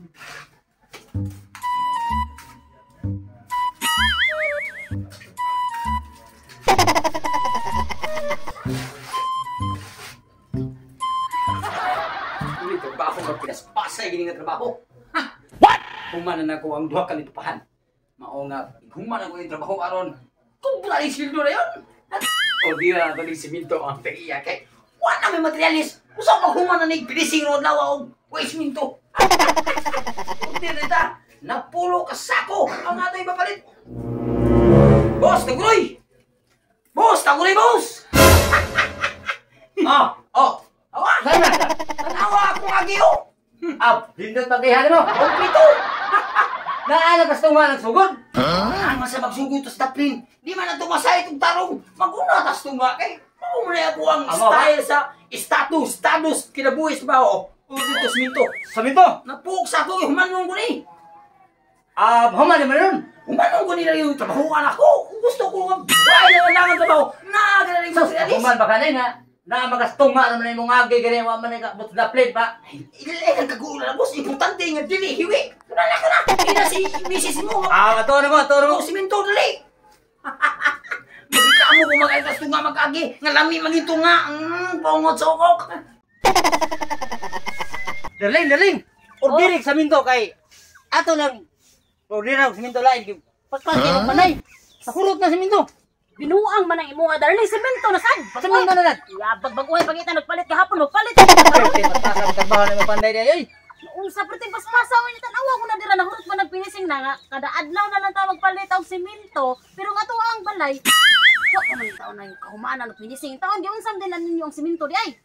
Ini trabaho nga pinaspasay gini nga trabaho. Ha? What? Humanan ako ang duha ka nitupahan. Mao nga humanan ako yung trabaho aron. Kung wala yung sildo na yun. O di na ito ng siminto ang tagiya kay wala may materialis. Usa pa humanan ng pinising road lawa o siminto. Hindi rita. Napulo ka sako ang ato ipapalit. Boss, taguloy! Boss, taguloy, boss! Awa! Sana! Tanawa ako agyo! Dindot pagkihan mo! Kompleto! Naalang ka sa tunga nagsugod? Ang sa magsugod sa taplin, di man na tumasay itong tarong, maguna tas tunga kay maumulay ako ang style sa status, kinabuhi sa baho. O dito siminto. Saminto? Napuok sa ako, humanong ko ni. Human naman nun? Humanong ko nila yung trabahuan ako. Gusto ko nga buhay na lang ang trabaho. Nagana rin materialis. Human ba ka na nga? Na magastunga naman yung mga agay gani wa man ka but the plate ba? Ilan kagulan na boss, importante nga dili hiwi. Kuna na. Ina si Mrs. mo. Ato mo. Siminto dali. Magkamo ko mag-alkas tunga mag-agi. Nga lami magito nga. Pongot sokok. Daling. Ordirik saminto kay ato lang. Ordirak saminto lain. Pagpagi mo panay. Sa kurot na saminto. Binuang man ang imo nga darling semento na sad. Pasamin na na. Yabag baguhay pagita nagpalit kahapon magpalit. Pagpasa ang trabaho na mapanday day oy. Unsa perting paspasaw ni tan-awa ko na dira nahurot man nagpinising na nga kada adlaw na lang ta magpalit og semento pero nga tuwa ang balay. So man taon na yung kahumanan og pinising taon di unsam din ninyo ang semento di ay.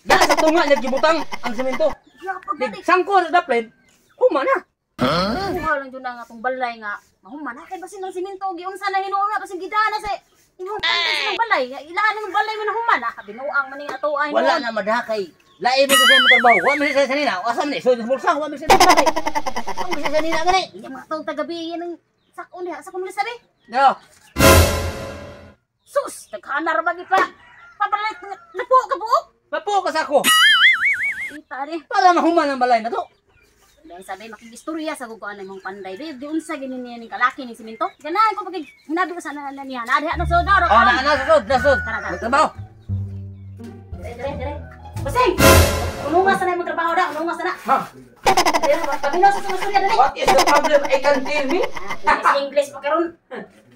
Dala sa tunga naggibutang ang semento. Yabag dali. Sangko sa plate. Humana. Kuha lang jud na nga tong balay nga. Mahuman na kay basin ng semento giunsa na hinuon na basin gidana sa imong pantas ng balay. Ilahan ng balay man human na binuang man ning ato ay. Wala na madakay. Lain mo sa trabaho. Wa man sa sanina. Asa man so bulsa wa man sa trabaho. Ang sa sanina gani. Iya mga taong tagabi yan ang sakon diha. Sakon mo sabi? Yo. Sus, naghanar bagi pa. Papalit napo ka buok. Papo ka sa ako. Kita ni. Para mahuman ang balay na to. Dahil sabi makigistorya sa guguan ng mong panday. Babe, di unsa gini niya ning kalaki ning semento. Ganahan ko pag hinabi ko sa niya. Nadiha na sodaro. Oh, nasod. Magtrabaho. Dire. Basing! Unungas na yung trabaho na. Unungas na. Ha? Pabinaw sa sumastorya dali. What is the problem? I can tell me. English pa karon.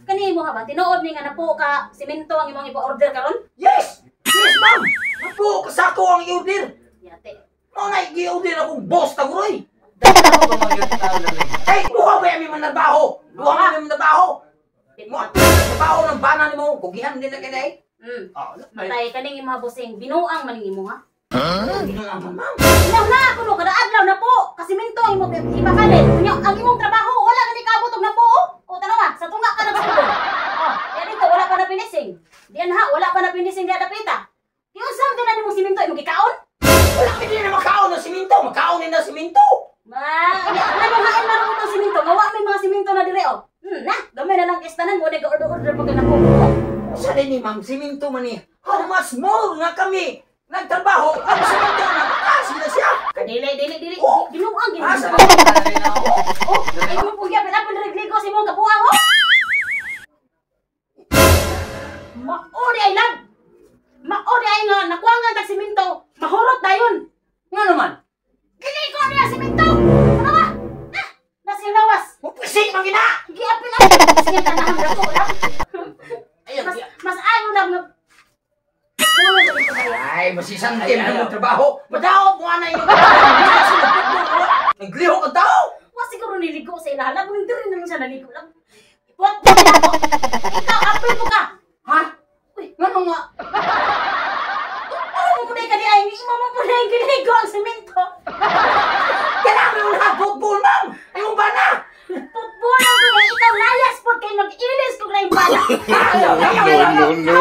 Kani mo ha ba? Tinuod ni nga napo ka semento ang imong ipa-order karon? Yes, ma'am. Napuok ka sa ako ang i-order. Yate. Mo na i-order akong boss taguloy. Ako ba mag-trabaho? Hey, duha ba yung mga nabaho? Duha ba yung nabaho? Mo nabaho ng bana nimo, kugihan din na kinay. Matay kaning imong busing binuang man ning imo ha. Binuang ma'am. Ilaw na kuno kada adlaw na po. Kasi semento ang imong ipapalit. Kunya ang imong trabaho wala gani kaabot og na po. O tanawa, sa tunga ka nagsugod. Ya dito wala pa na finising. Diyan ha, wala pa na finising diya dapita. Yung saan na nimong semento imong gikaon? Wala ka din na makaon ng siminto. Makaon din na siminto. Ano hain na rin itong siminto? Gawa may mga siminto na dire o. Gamay na lang istanan mo. Nag-order pag na po. Sa rin ni ma'am, siminto man ni. How much more nga kami nagtrabaho? Ang siminto na makasin na siya. Dili. Binuang. Asa ba ka rin ako? Ay mo po yapin. Apin regligo si mong kabuang o. Maori ay lang. Maori ay nga. Nakuha nga tag siminto. Mahurot na yun. Nga naman. Giligo niya siminto. Ano ba? Nasa lawas. Mupwising mang gina. Giapin. Sige ka na ang rato. Mas ayaw lang na. Ay, masisang team na yung trabaho. Madaot mo na yung nagliho ka tao. Wa siguro niligo sa ilahala. Kung hindi rin naman siya naligo lang. Ipuat mo na ako. Ikaw, apil mo ka. Ha? Uy, nga nga. Ano mo punay ka di ay? Imo mo punay giligo ang semento. Kailangan mo na football, ma'am. Ayaw ba na? Football ang ko. Ikaw layas po kayo mag-ilis ko na yung bala. No.